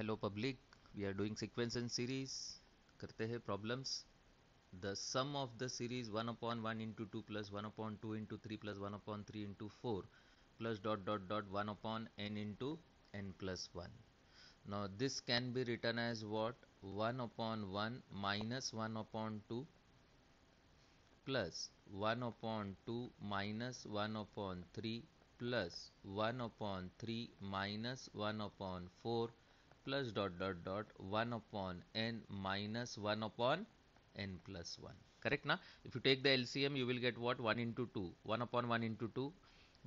Hello public, we are doing sequence and series. करते हैं problems. The sum of the series 1 upon 1 into 2 plus 1 upon 2 into 3 plus 1 upon 3 into 4 plus dot dot dot 1 upon n into n plus 1. Now this can be written as what? 1 upon 1 minus 1 upon 2 plus 1 upon 2 minus 1 upon 3 plus 1 upon 3 minus 1 upon 4 plus dot dot dot 1 upon n minus 1 upon n plus 1. Correct na? If you take the LCM, you will get what? 1 into 2. 1 upon 1 into 2.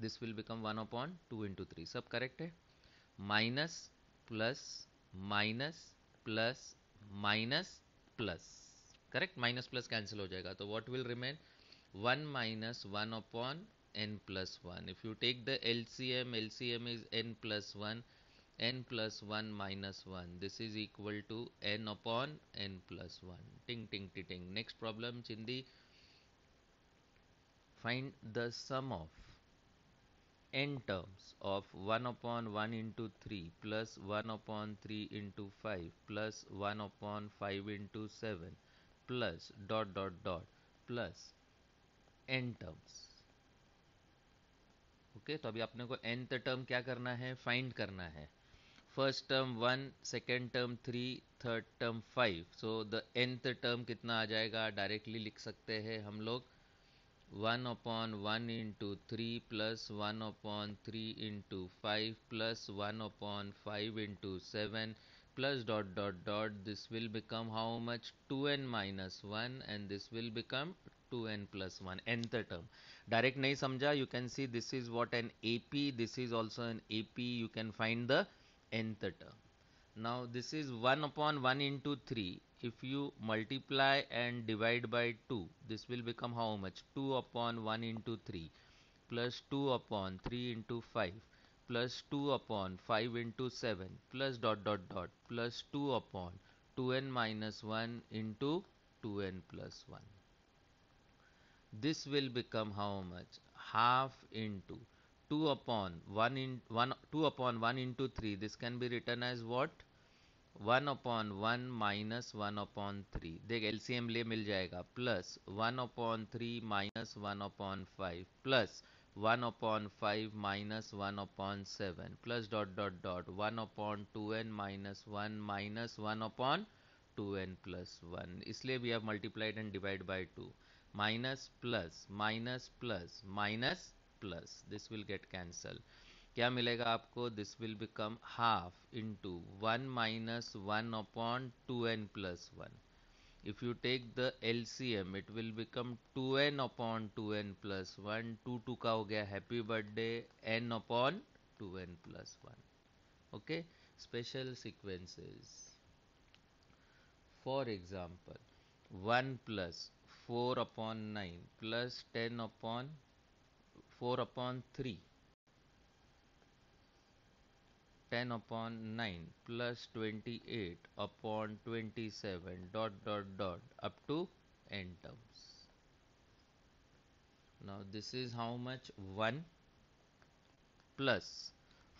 This will become 1 upon 2 into 3. सब correct है? Minus plus minus plus minus plus. Correct? Minus plus cancel हो जाएगा. तो what will remain? 1 minus 1 upon n plus 1. If you take the LCM, LCM is n plus 1, n plus 1 minus 1. This is equal to n upon n plus 1. Ting ting ting ting. Next problem, Chindi. Find the sum of n terms of 1 upon 1 into 3 plus 1 upon 3 into 5 plus 1 upon 5 into 7 plus dot dot dot plus n terms. Okay तो अभी आपने को nth term क्या करना है? Find करना है. First term 1, second term 3, third term 5. So the nth term कितना आ जाएगा? डायरेक्टली लिख सकते हैं हम लोग 1 upon 1 into 3 plus 1 upon 3 into 5 plus 1 upon 5 into 7 plus dot dot dot. This will become how much? 2n minus 1, and this will become 2n plus 1. nth term. Direct nahi samjha, you can see this is what an AP, this is also an AP. You can find the nth term. Now this is 1 upon 1 into 3. If you multiply and divide by 2, this will become how much? 2 upon 1 into 3 plus 2 upon 3 into 5 plus 2 upon 5 into 7 plus dot dot dot plus 2 upon 2n minus 1 into 2n plus 1. This will become how much? Half into 2 upon 1 in 1 2 upon 1 into 3. This can be written as what? 1 upon 1 minus 1 upon 3. देख LCM ले मिल जाएगा. Plus 1 upon 3 minus 1 upon 5 plus 1 upon 5 minus 1 upon 7 plus dot dot dot 1 upon 2n minus 1 minus 1 upon 2n plus 1. इसलिए we have multiplied and divided by 2. Minus plus minus plus minus plus. This will get cancelled. क्या मिलेगा आपको? This will become half into 1 minus 1 upon 2n plus 1. If you take the LCM, it will become 2n upon 2n plus 1. 2 2 का हो गया happy birthday, n upon 2n plus 1. Okay, special sequences. For example 1 plus 4 upon 9 plus 10 upon 4 upon 3 10 upon 9 plus 28 upon 27 dot dot dot up to n terms. Now this is how much? 1 plus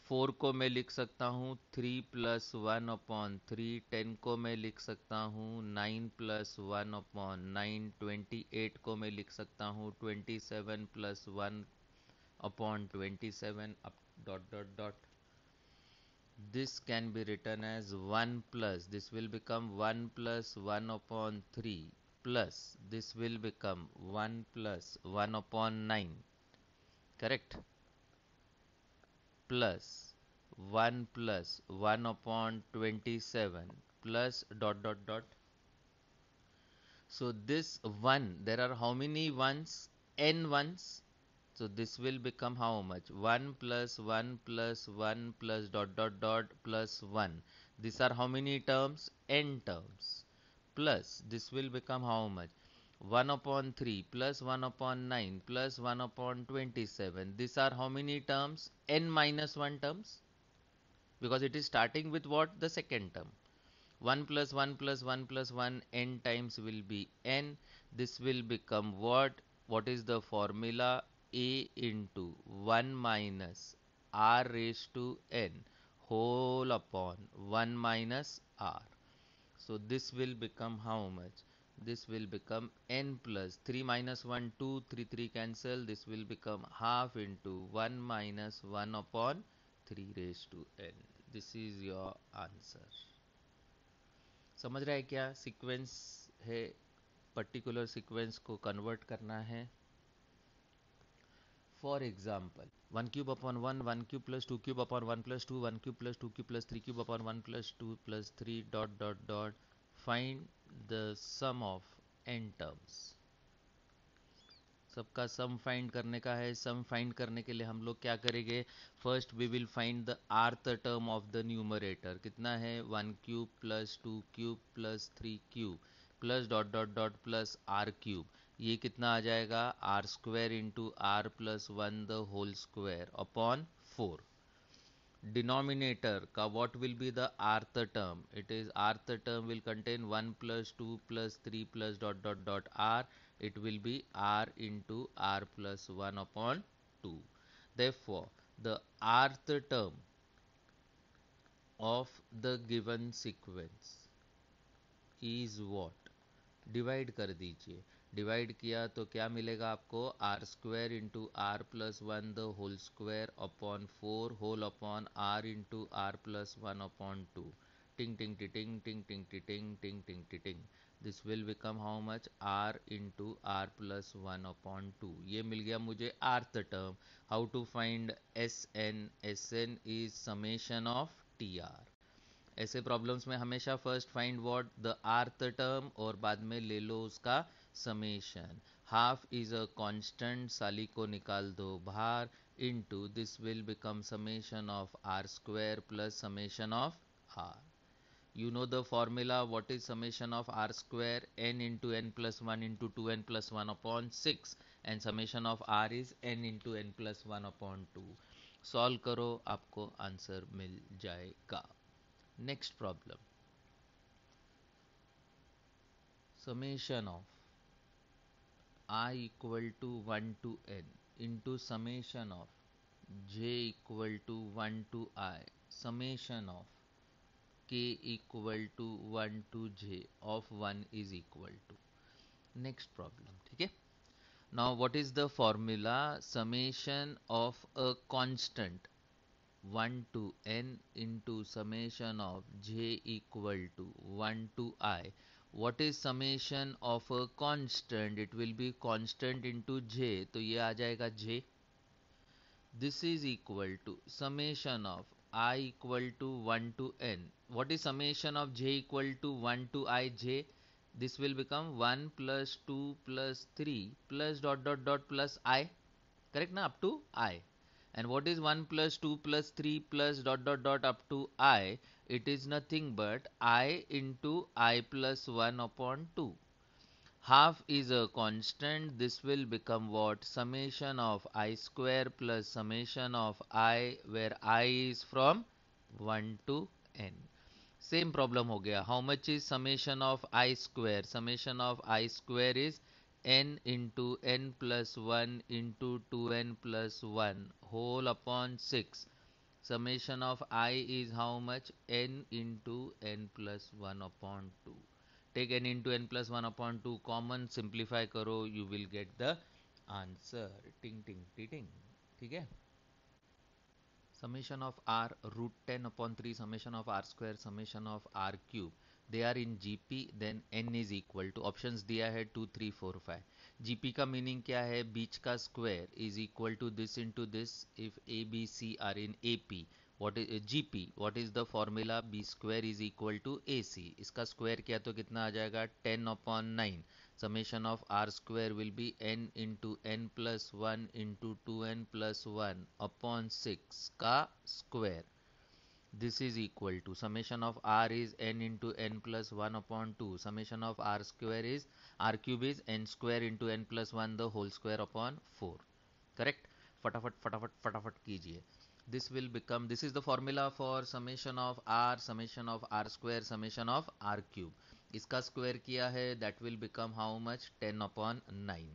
4 को मैं लिख सकता हूँ 3 plus 1 upon 3. 10 को मैं लिख सकता हूँ 9 plus 1 upon 9. 28 को मैं लिख सकता हूँ 27 plus 1 upon 27 up dot dot dot. This can be written as 1 plus, this will become 1 plus 1 upon 3 plus this will become 1 plus 1 upon 9, correct, plus 1 plus 1 upon 27 plus dot dot dot. So this 1, there are how many ones? N ones. So this will become how much? 1 plus 1 plus 1 plus dot dot dot plus 1. These are how many terms? N terms. Plus this will become how much? 1 upon 3 plus 1 upon 9 plus 1 upon 27. These are how many terms? N minus 1 terms. Because it is starting with what? The second term. 1 plus 1 plus 1 plus 1 n times will be n. This will become what? What is the formula? A into 1 minus r raised to n whole upon 1 minus r. So this will become how much? This will become n plus 3 minus 1, 2, 3, 3 cancel. This will become half into 1 minus 1 upon 3 raised to n. This is your answer. समझ रहा है क्या? Sequence है, particular sequence को convert करना है. For example, 1 cube upon 1, 1 cube plus 2 cube upon 1 plus 2, 1 cube plus 2 cube plus 3 cube upon 1 plus 2 plus 3 dot dot dot. Find the sum of n terms. सबका sum find करने का है. Sum find करने के लिए हम लोग क्या करेंगे? First we will find the rth term of the numerator. कितना है? 1 cube plus 2 cube plus 3 cube plus dot dot dot plus r cube. ये कितना आ जाएगा? r square into r plus 1 the whole square upon 4. Denominator का what will be the rth term? It is rth term will contain 1 plus 2 plus 3 plus dot dot dot r. It will be r into r plus 1 upon 2. Therefore, the rth term of the given sequence is what? Divide कर दीजिए. Divide किया तो क्या मिलेगा आपको? R square into R plus one the whole square upon 4 whole upon R into R plus 1 upon 2. टिंग टिंग टिंग टिंग टिंग टिंग टिंग टिंग टिंग. This will become how much? R into R plus 1 upon 2. ये मिल गया मुझे rth term. How to find S N? S N is summation of T R. ऐसे प्रॉब्लम्स में हमेशा first find what? The rth term और बाद में ले लो उसका summation. Half is a constant, साली को निकाल दो बाहर. Into this will become summation of r square plus summation of r. You know the formula. What is summation of r square? N into n plus 1 into 2n plus 1 upon 6, and summation of r is n into n plus 1 upon 2. Solve करो, आपको answer मिल जाएगा. Next problem. Summation of I equal to 1 to n into summation of j equal to 1 to I summation of k equal to 1 to j of 1 is equal to. Next problem. ठीक है. Now what is the formula? Summation of a constant 1 to n into summation of j equal to 1 to I. What is summation of a constant? It will be constant into j. तो ये आ जाएगा j. This is equal to summation of I equal to 1 to n. What is summation of j equal to 1 to I j? This will become 1 plus 2 plus 3 plus dot dot dot plus I. Correct na? Up to I. And what is 1 plus 2 plus 3 plus dot dot dot up to I? It is nothing but I into I plus 1 upon 2. Half is a constant. This will become what? Summation of I square plus summation of I, where I is from 1 to n. Same problem हो गया. How much is summation of I square? Summation of I square is n into n plus 1 into 2n plus 1 whole upon 6. Summation of I is how much? N into n plus 1 upon 2. Take n into n plus 1 upon 2 common, simplify करो, you will get the answer. Ting ting ting ting. ठीक है. Summation of r root 10 upon 3 summation of r square summation of r cube. They are in GP, then n is equal to, options दिया है 2 3 4 5. GP का meaning क्या है? बीच का square is equal to this into this if A B C are in AP. What is GP? What is the formula? B square is equal to AC. इसका square किया तो कितना आ जाएगा? 10 upon 9. Summation of r square will be n into n plus 1 into 2n plus 1 upon 6 का square. This is equal to summation of r is n into n plus 1 upon 2. Summation of r square is r cube is n square into n plus 1 the whole square upon 4. Correct? फटाफट फटाफट फटाफट कीजिए. This will become, this is the formula for summation of r square summation of r cube. इसका square किया है, that will become how much? 10 upon 9.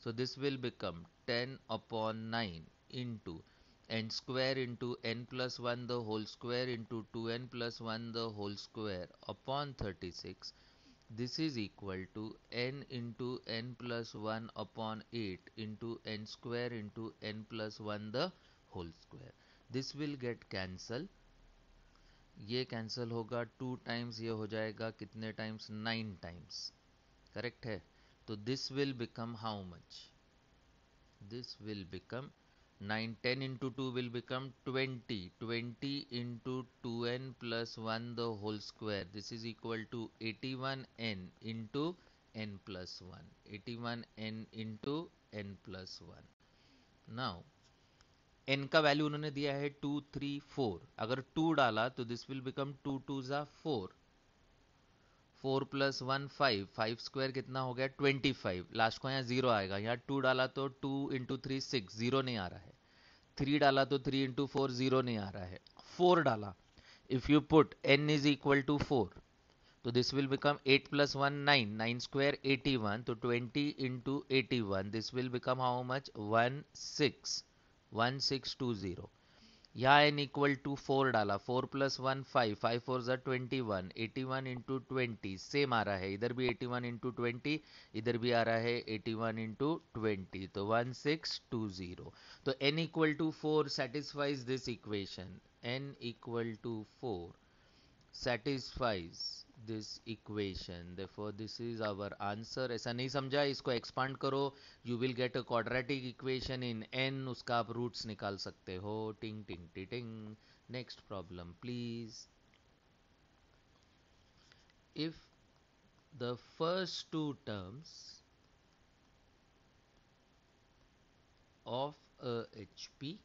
So this will become 10 upon 9 into n square into n plus 1 the whole square into 2n plus 1 the whole square upon 36. This is equal to n into n plus 1 upon 8 into n square into n plus 1 the whole square. This will get cancel. ये cancel होगा 2 times, ये हो जाएगा कितने times? 9 times. Correct है. तो this will become how much? This will become 9. 10 into 2 will become 20. 20 into 2n plus 1 the whole square. This is equal to 81n into n plus 1. 81n into n plus 1. Now n का value उन्होंने दिया है 2 3 4. अगर 2 डाला तो this will become 2 2 जा 4. 4 plus 1 5. 5 square कितना हो गया? 25. लास्ट को यहाँ 0 आएगा. यहाँ 2 डाला तो 2 इंटू 3 6. 0 नहीं आ रहा है. 3 डाला तो 3 इंटू 4 0 नहीं आ रहा है. 4 डाला. If you put n is equal to 4 तो this will become 8 plus 1 9. 9 square 81. तो 20 into 81 this will become how much? 1620. यहाँ n इक्वल टू 4 डाला. 4 प्लस 1 5. 5 4 ज़ा 21. 81 इंटू 20 सेम आ रहा है. इधर भी 81 इंटू 20, इधर भी आ रहा है 81 इंटू 20. तो 1620. तो n equal to 4 satisfies this equation. n equal to 4 satisfies this equation. Therefore this is our answer. ऐसा नहीं समझा, इसको एक्सपांड करो. You will get a quadratic equation in n. उसका आप रूट्स निकाल सकते हो. टिंग टिंग टिंग टिंग. Next problem please. If the first two terms of a HP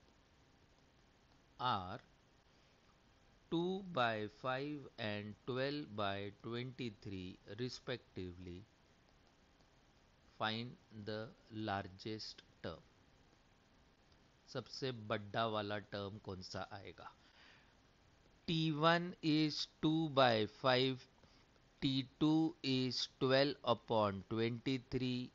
are 2 by 5 and 12 by 23 respectively, find the largest term. सबसे बड़ा वाला टर्म कौन सा आएगा? T1 is 2 by 5, T2 is 12 upon 23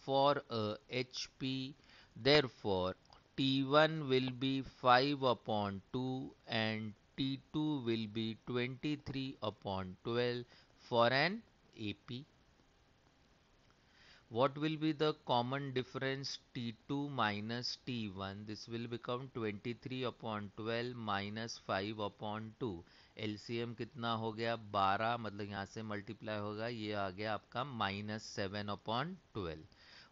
for a HP. Therefore, T1 will be 5 upon 2 and T2 will be 23 upon 12 for an AP. What will be the common difference? T2 minus T1. This will become 23 upon 12 minus 5 upon 2. LCM कितना हो गया? 12. मतलब यहाँ से multiply होगा, ये आ गया आपका -7 upon 12.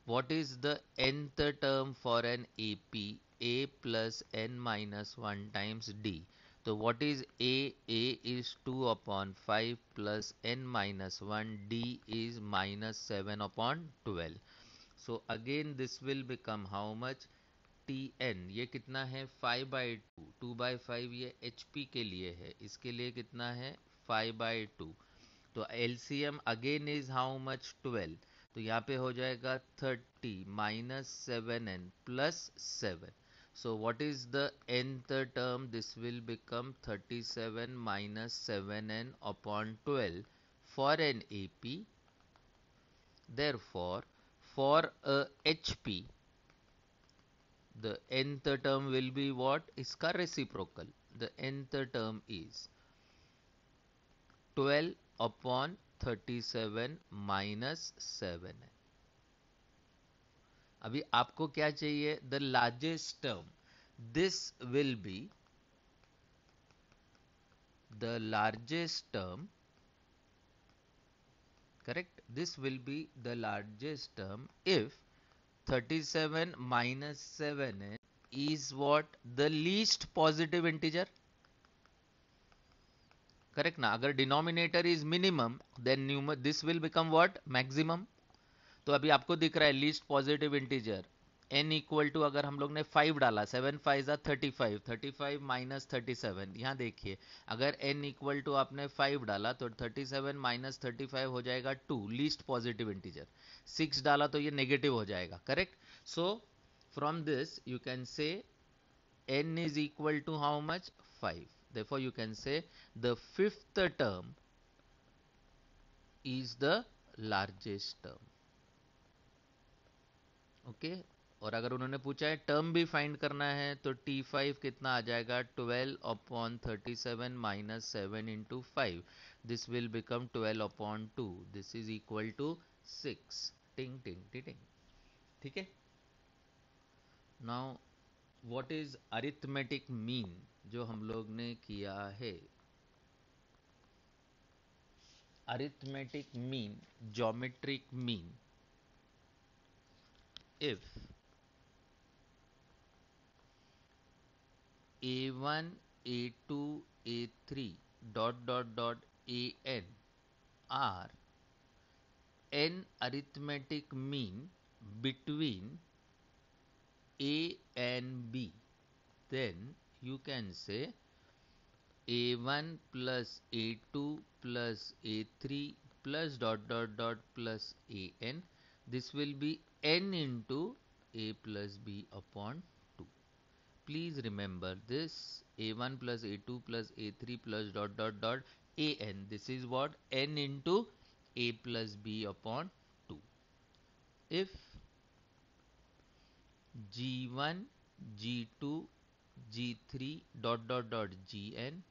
What is the nth term for an AP? A plus n minus 1 times D. So what is A? A is 2 upon 5 plus n minus 1. D is minus 7 upon 12. So again this will become how much? Tn. ये कितना है? 5 by 2. 2 by 5 ये HP के लिए है. इसके लिए कितना है? 5 by 2. तो LCM again is how much? 12. तो यहाँ पे हो जाएगा 30 minus 7n plus 7. So what is the nth term? This will become 37 minus 7n upon 12 for an AP. Therefore, for a HP, the nth term will be what? इसका reciprocal. The nth term is 12 upon 37 minus 7n. अभी आपको क्या चाहिए? The largest term. This will be the largest term. Correct. This will be the largest term if 37 minus 7 is what? The least positive integer. Correct ना? अगर denominator is minimum then this will become what? Maximum. तो अभी आपको दिख रहा है least positive integer n equal to, अगर हम लोग ने 5 डाला, 7 5 35, 35 माइनस 37. यहाँ देखिए, अगर n इक्वल टू आपने 5 डाला तो 37 माइनस 35 हो जाएगा 2, लीस्ट पॉजिटिव इंटीजर. 6 डाला तो ये नेगेटिव हो जाएगा. Correct. So from this you can say n is equal to how much? 5. Therefore you can say the fifth term is the largest term. Okay. और अगर उन्होंने पूछा है टर्म भी फाइंड करना है तो T5 कितना आ जाएगा, 12/37 minus 7 into 5, this will become 12/2, this is equal to 6। टिंग टिंग टिंग। ठीक है। Now what is arithmetic mean जो हम लोग ने किया है। Arithmetic mean, geometric mean, if a1 a2 a3 an are n arithmetic mean between a and b, then you can say a1 plus a2 plus a3 plus plus an. This will be n into a plus b upon 2. Please remember this, a1 plus a2 plus a3 plus an. This is what? N into a plus b upon 2. If g1, g2, g3 gn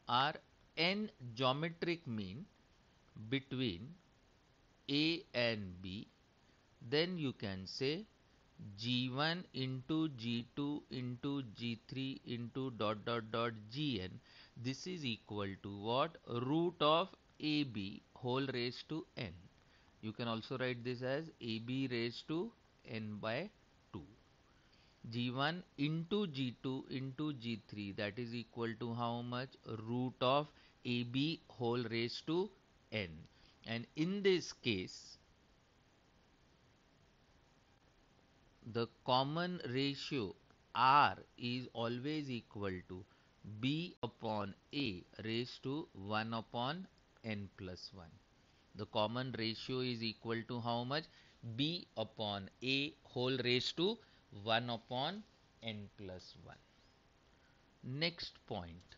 are n geometric mean between a and b, then you can say g1 into g2 into g3 into gn, this is equal to what? Root of ab whole raised to n. You can also write this as ab raised to n by 2. g1 into g2 into g3, that is equal to how much? Root of ab whole raised to n. And in this case, the common ratio R is always equal to B upon A raised to 1 upon n plus 1. The common ratio is equal to how much? B upon A whole raised to 1 upon n plus 1. Next point.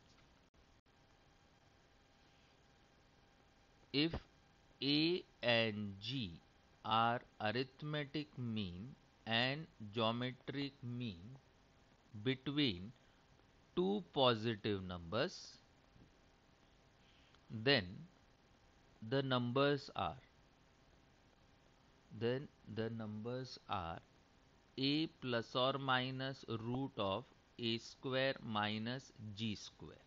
If A and G are arithmetic mean and geometric mean between two positive numbers, then the numbers are a plus or minus root of a square minus g square.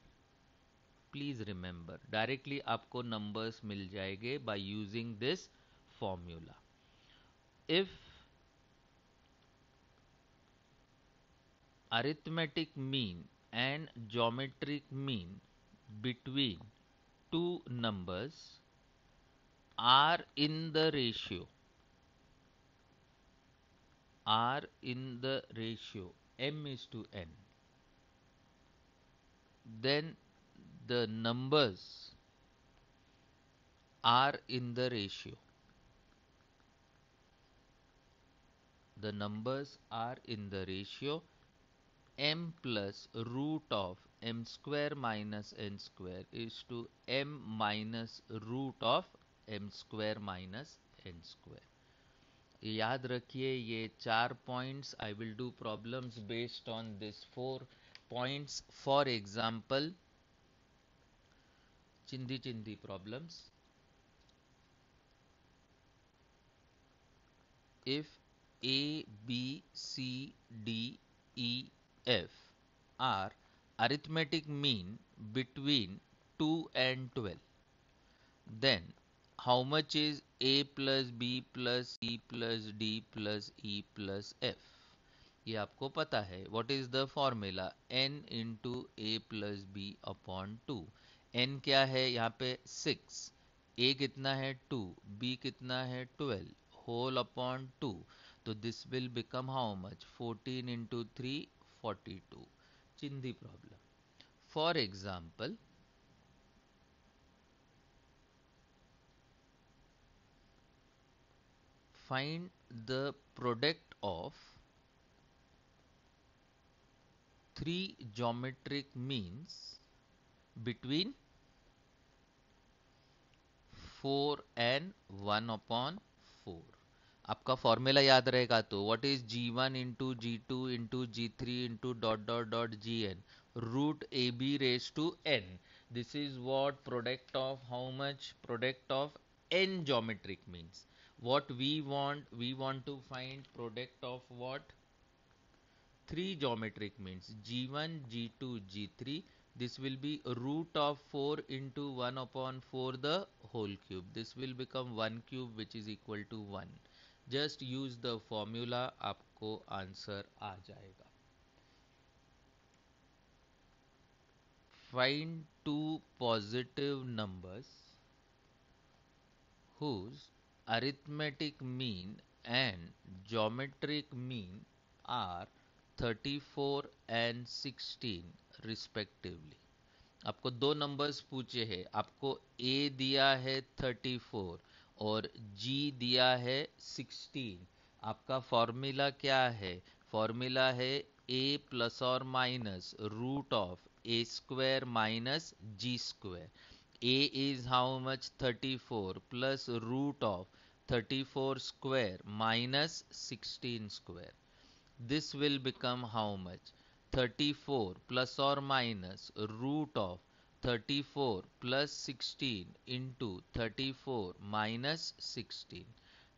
Please remember, directly आपको numbers मिल जाएंगे by using this formula. If arithmetic mean and geometric mean between two numbers are in the ratio m is to n, then the numbers are in the ratio m plus root of m square minus n square is to m minus root of m square minus n square. याद रखिए ये 4 points. I will do problems based on this 4 points. For example, chindi problems. If A, B, C, D, E, F are arithmetic mean between 2 and 12, then how much is A plus B plus C plus D plus E plus F? ये आपको पता है. What is the formula? N into A plus B upon 2. N क्या है यहाँ पे? 6. A कितना है? 2. B कितना है? 12. Whole upon 2. तो this will become how much? 14 into 3, 42. Chindi problem. For example, find the product of three geometric means between 4 and 1 upon 4. आपका फॉर्मूला याद रहेगा तो what is g1 into g2 into g3 into dot dot dot gn root A B raise to n. This is what product of how much product of n geometric means. What we want to find product of what? Three geometric means g1 g2 g3. This will be root of 4 into 1 upon 4 the whole cube. This will become 1 cube which is equal to 1. Just use the formula, आपको answer आ जाएगा. Find two positive numbers whose arithmetic mean and geometric mean are 34 and 16 respectively. आपको दो numbers पूछे हैं. आपको a दिया है 34 और g दिया है 16. आपका फॉर्मूला क्या है? फॉर्मूला है a प्लस और minus root of a square minus g square. a is how much? 34 plus root of 34 square minus 16 square. This will become how much? 34 plus or minus root of 34 plus 16 into 34 minus 16.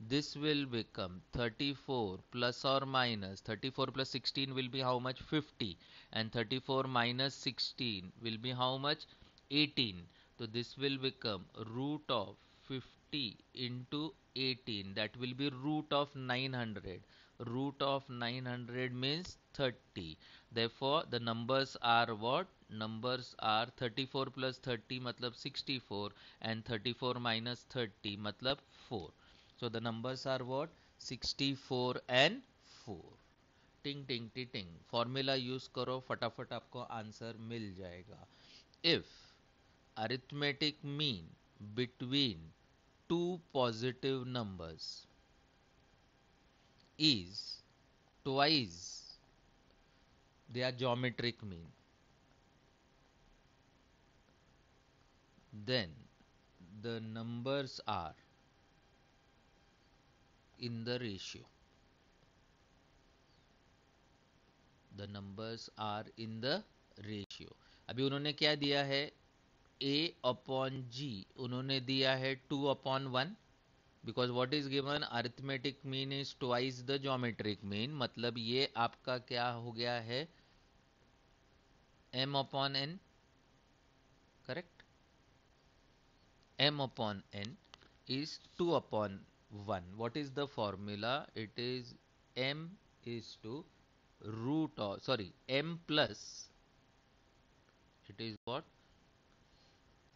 This will become 34 plus or minus 34 plus 16 will be how much? 50, and 34 minus 16 will be how much? 18. So this will become root of 50 into 18, that will be root of 900. Root of 900 means 30. Therefore the numbers are what? Numbers are 34 plus 30 matlab 64, and 34 minus 30 matlab 4. So the numbers are what? 64 and 4. टिंग टिंग टी टिंग. Formula use करो, फटाफट आपको answer मिल जाएगा. If arithmetic mean between two positive numbers is twice their geometric mean, then the numbers are in the ratio. The numbers are in the ratio. अभी उन्होंने क्या दिया है? a upon g उन्होंने दिया है 2 upon 1, because what is given? arithmetic mean is twice the geometric mean. मतलब ये आपका क्या हो गया है? m upon n. Correct? m upon n is 2 upon 1. What is the formula? It is m is to root of, sorry, m plus, it is what?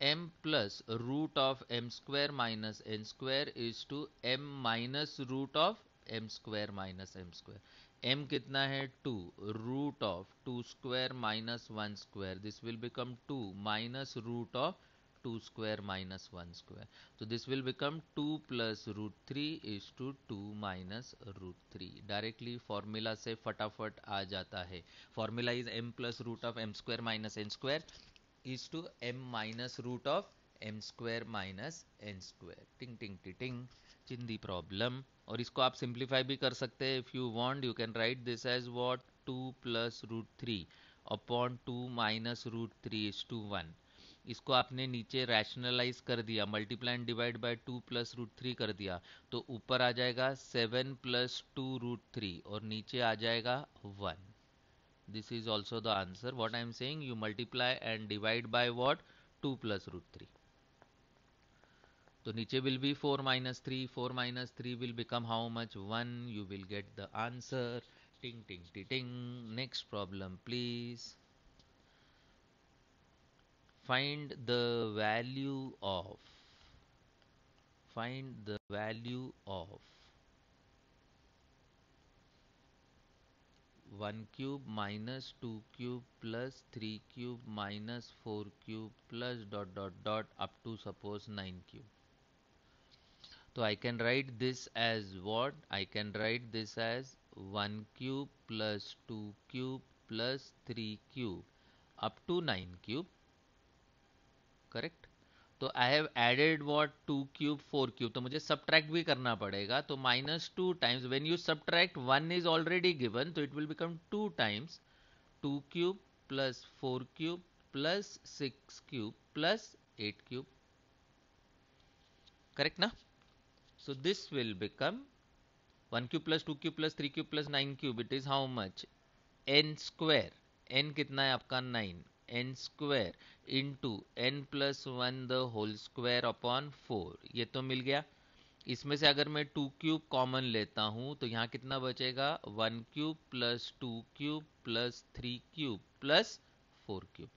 M plus root of m square minus n square is to m minus root of m square minus m square. M कितना है? 2. Root of 2 square minus 1 square. This will become 2 minus root of 2 square minus 1 square. So this will become 2 plus root 3 is to 2 minus root 3. Directly formula से फटाफट आ जाता है. Formula is m plus root of m square minus n square is to m minus root of m square minus n square. टिंग टिंग टी टिंग. चिंदी problem. और इसको आप सिंप्लीफाई भी कर सकते हैं. If you want you can write this as what? 2 plus root 3 upon 2 minus root 3 is to 1. इसको आपने नीचे रैशनलाइज कर दिया, multiply and divide by 2 plus root 3 कर दिया, तो ऊपर आ जाएगा 7 प्लस 2 रूट 3 और नीचे आ जाएगा 1. This is also the answer. What I am saying, you multiply and divide by what? 2 plus root 3. So niche will be 4 minus 3. 4 minus 3 will become how much? 1. You will get the answer. Ting ting ting ting. Next problem please. Find the value of 1 cube minus 2 cube plus 3 cube minus 4 cube plus dot dot dot up to suppose 9 cube. So I can write this as what? I can write this as 1 cube plus 2 cube plus 3 cube up to 9 cube. Correct? तो I have added what 2 cube 4 cube, तो मुझे subtract भी करना पड़ेगा, तो -2 times, when you subtract 1 is already given, तो it will become 2 times 2 cube plus 4 cube plus 6 cube plus 8 cube, correct ना? So this will become 1 cube plus 2 cube plus 3 cube plus 9 cube. It is how much? N square. N कितना है आपका? 9. N square into n plus 1 the whole square upon 4. ये तो मिल गया। इसमें से अगर मैं 2 क्यूब कॉमन लेता हूं तो यहाँ कितना बचेगा? 1 cube plus 2 cube plus 3 cube plus 4 cube.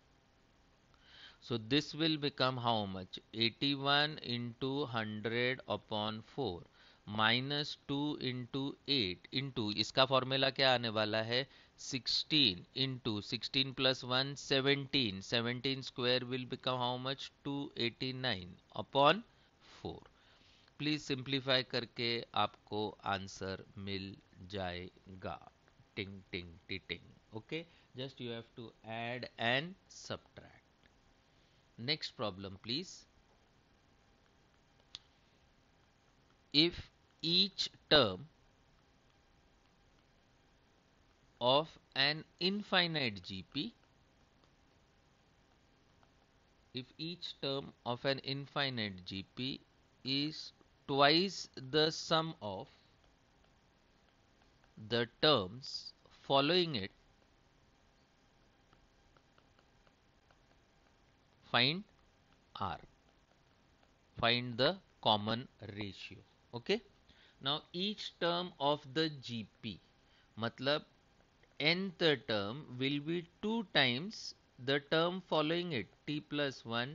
So this will become how much? 81 into 100 upon 4 minus 2 into 8 into इसका फॉर्मूला क्या आने वाला है? 16 into 16 plus 1 17, 17 square will become how much? 289 upon 4। Please simplify करके आपको आंसर मिल जाएगा। टिंग टिंग टिंग। Okay, just you have to add and subtract. Next problem, please. If each term of an infinite GP, if each term of an infinite GP is twice the sum of the terms following it, find R. Find the common ratio. Okay. Now each term of the GP, मतलब nth term will be 2 times the term following it, t plus 1,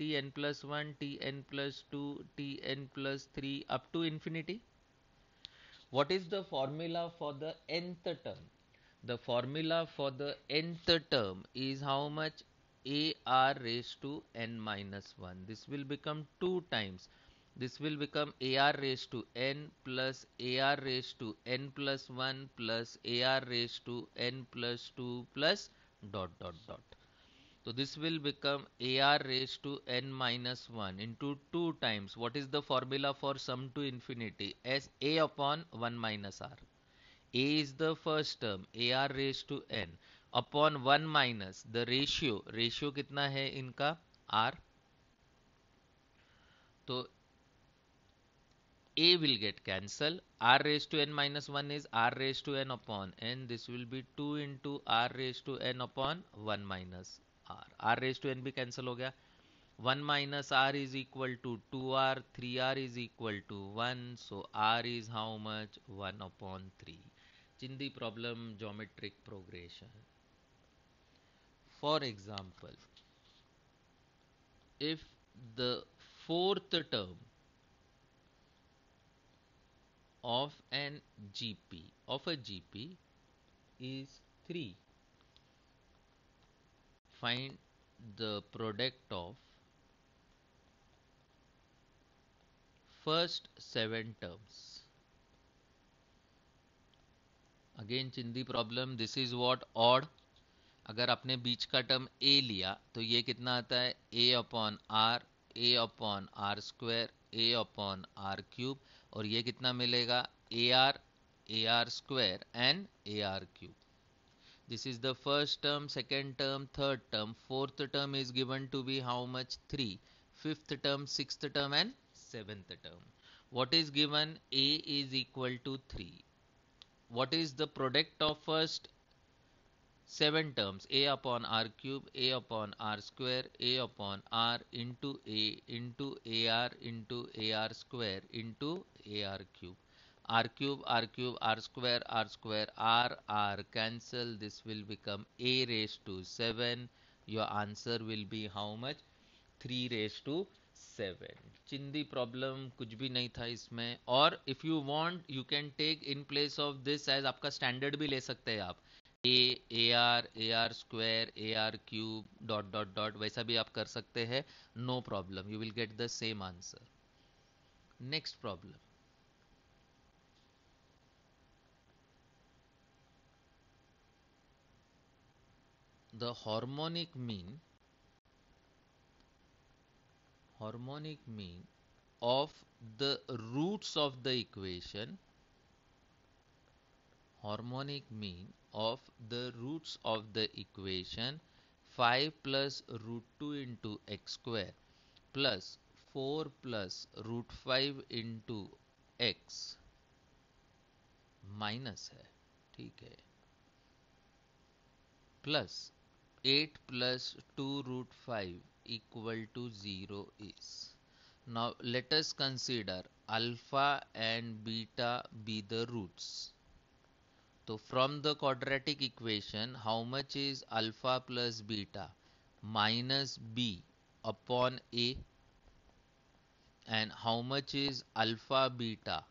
tn plus 1, tn plus 2, tn plus 3 up to infinity. What is the formula for the nth term? The formula for the nth term is how much? Ar raised to n minus 1. This will become 2 times. This will become Ar raised to n plus Ar raised to n plus 1 plus Ar raised to n plus 2 plus dot dot dot. So this will become Ar raised to n minus 1 into 2 times. What is the formula for sum to infinity? As A upon 1 minus R. A is the first term, Ar raised to n upon 1 minus the ratio कितना है इनका? R. तो A will get cancelled. R raised to n minus 1 is R raised to n upon n. This will be 2 into R raised to n upon 1 minus R. R raised to n भी cancel हो गया. 1 minus R is equal to 2R. 3R is equal to 1. So R is how much? 1 upon 3. Chindi problem, geometric progression. For example, if the fourth term of an GP of a GP is 3, find the product of first 7 terms. Again Chindi problem, this is what? Odd. अगर आपने बीच का term a लिया तो ये कितना आता है? a upon R, a upon R square, a upon R cube, और ये कितना मिलेगा? a r square and a r cube. This is the first term, second term, third term. Fourth term is given to be how much? 3. Fifth term, sixth term and seventh term. What is given? A is equal to 3. What is the product of first 7 terms? A upon r cube, A upon r square, A upon r into A into AR into AR square into AR cube. R cube, R cube, R square, R cancel. This will become A raised to 7. Your answer will be how much? 3 raised to 7. चिंदी problem कुछ भी नहीं था इसमें. और if you want you can take in place of this as आपका standard भी ले सकते हैं आप. A R square, A R cube, dot dot dot, वैसा भी आप कर सकते हैं. No problem, you will get the same answer. Next problem. The harmonic mean harmonic mean of the roots of the equation, harmonic mean of the roots of the equation 5 plus root 2 into x square plus 4 plus root 5 into x minus है, ठीक है, plus 8 plus 2 root 5 equal to 0 is. Now let us consider alpha and beta be the roots. So from the quadratic equation, how much is alpha plus beta? Minus b upon a. And how much is alpha beta?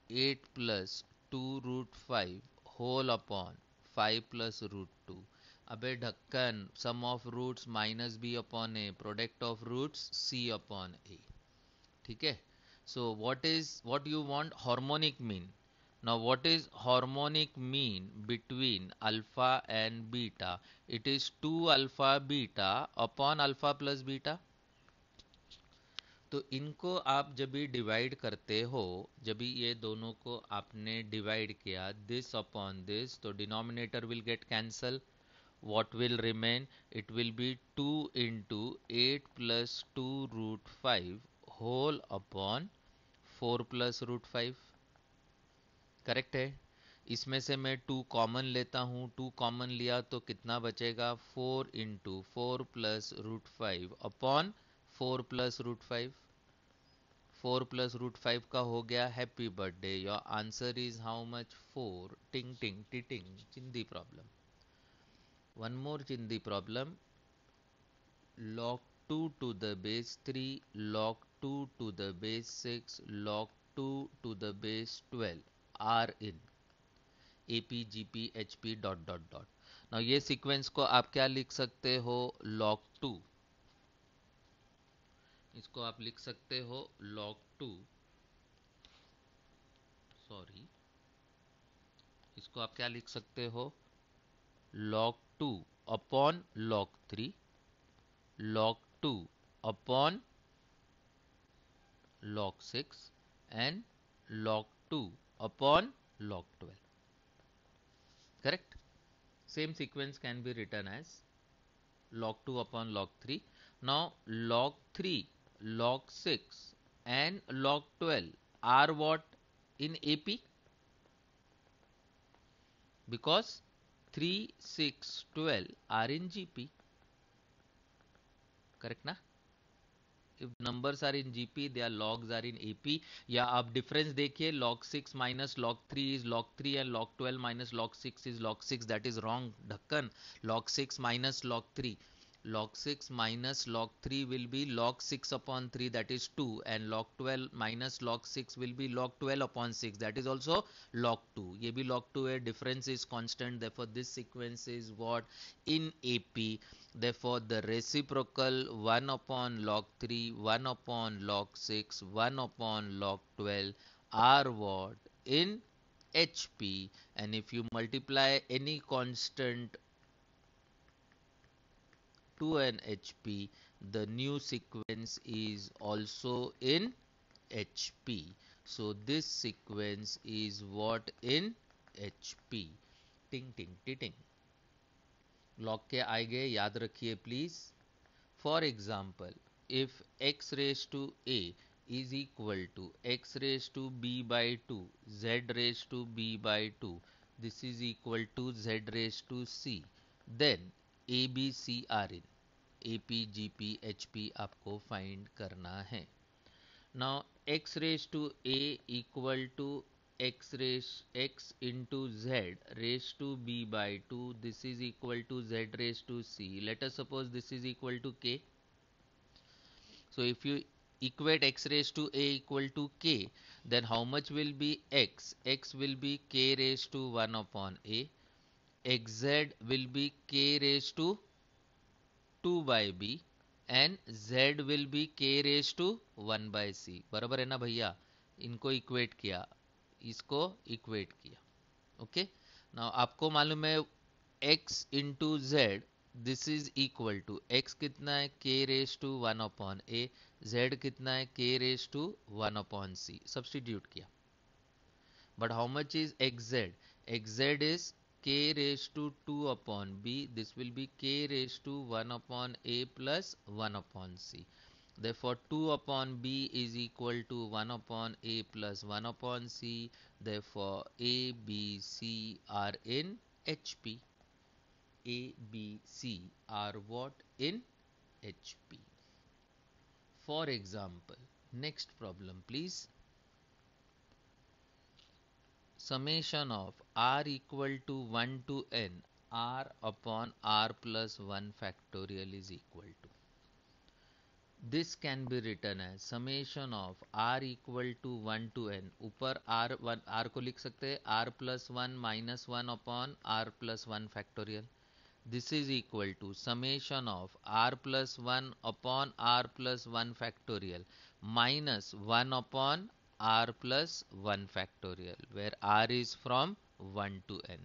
8 plus 2 root 5 whole upon 5 plus root 2. अबे ढक्कन, sum of roots minus b upon a, product of roots c upon a. ठीक है. So what you want? Harmonic mean. Now what is harmonic mean between alpha and beta? It is 2 alpha beta upon alpha plus beta. तो इनको आप जब भी divide करते हो, जब भी ये दोनों को आपने डिवाइड किया दिस अपॉन दिस, तो denominator will get cancel. what will remain? It will be 2 into 8 plus 2 root 5 whole upon 4 plus root 5. Correct है. इसमें से मैं 2 कॉमन लेता हूँ, 2 कॉमन लिया तो कितना बचेगा? 4 into 4 plus root 5 upon 4 plus root 5. 4 plus root 5 का हो गया. Happy birthday, your answer is how much? 4. टिंग टिंग टिटिंग. चिंदी प्रॉब्लम. वन मोर चिंदी problem. log 2 to the base 3, log 2 to the base 6, log 2 to the base 12 are in AP, GP, HP dot dot dot. Now ये sequence को आप क्या लिख सकते हो? log 2. इसको आप लिख सकते हो log 2, सॉरी, इसको आप क्या लिख सकते हो? log 2 upon log 3, log 2 upon log 6 and log 2 upon log 12. Correct? Same sequence can be written as log 2 upon log 3. Now log 3, log 6 and log 12 are what in AP? Because 3, 6, 12 are in GP. Correct ना? If numbers are in GP, their logs are in AP. या आप difference देखिए, log 6 minus log 3 is log 3 and log 12 minus log 6 is log 6. That is wrong, ढक्कन. Log 6 minus log 3. Log 6 minus log 3 will be log 6 upon 3, that is 2, and log 12 minus log 6 will be log 12 upon 6, that is also log 2. ये भी log 2 है, difference is constant, therefore this sequence is what? In AP. Therefore the reciprocal 1 upon log 3, 1 upon log 6, 1 upon log 12 are what? In HP. And if you multiply any constant to an HP, the new sequence is also in HP. So this sequence is what? In HP. टिंग टिंग टिटिंग. Log के आगे याद रखिए please. For example, if x raised to a is equal to x raised to b by 2, z raised to b by 2, this is equal to z raised to c, then a b c are in AP, GP, HP आपको find करना है. Now x raised to a equal to x into z raised to b by 2, this is equal to z raised to c. Let us suppose this is equal to k. So if you equate x raised to a equal to k, then how much will be x? X will be k raised to 1 upon a. xz will be k raised to 2 by b and z will be k raised to 1 by c. बराबर है ना भैया? इनको equate किया, इसको equate किया. Okay. Now आपको मालूम है x into z this is equal to x कितना है k raise to 1 upon a, z कितना है k raise to 1 upon c, substitute किया. But how much is xz? xz is k raised to 2 upon b. This will be k raised to 1 upon a plus 1 upon c. Therefore 2 upon b is equal to 1 upon a plus 1 upon c. Therefore a, b, c are in hp. A, b, c are what in hp. For example, next problem please. Summation of r equal to 1 to n r upon r plus 1 factorial is equal to. This can be written as summation of r equal to 1 to n. ऊपर r को लिख सकते हैं r plus 1 minus 1 upon r plus 1 factorial. This is equal to summation of r plus 1 upon r plus 1 factorial minus 1 upon r plus 1 factorial, where r is from 1 to n.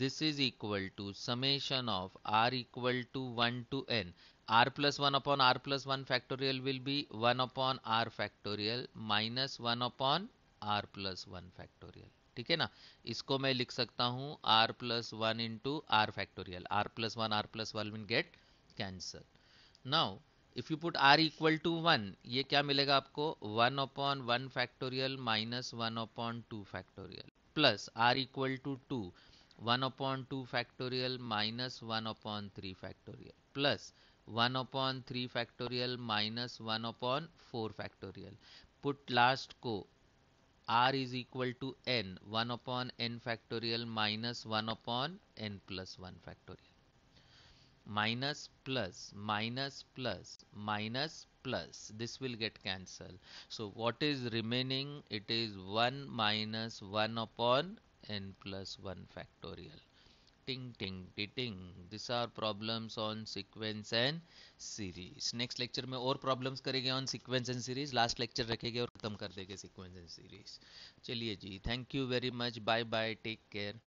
This is equal to summation of r equal to 1 to n. R plus 1 upon r plus 1 factorial will be 1 upon r factorial minus 1 upon r plus 1 factorial. ठीक है ना. इसको मैं लिख सकता हूँ r plus 1 into r factorial. R plus 1 r plus 1 will get cancel. Now if you put r equal to 1, ये क्या मिलेगा आपको? 1 upon 1 factorial minus 1 upon 2 factorial plus r equal to 2, 1 upon 2 factorial minus 1 upon 3 factorial plus 1 upon 3 factorial minus 1 upon 4 factorial. Put last को r is equal to n, 1 upon n factorial minus 1 upon n plus 1 factorial. Minus plus minus plus minus plus, this will get cancelled. So what is remaining? It is 1 minus 1 upon n plus 1 factorial. Ting ting ting ting. These are problems on sequence and series. Next lecture में और problems करेंगे on sequence and series. Last lecture रखेंगे और खत्म कर देंगे sequence and series. चलिए जी, thank you very much. Bye bye. Take care.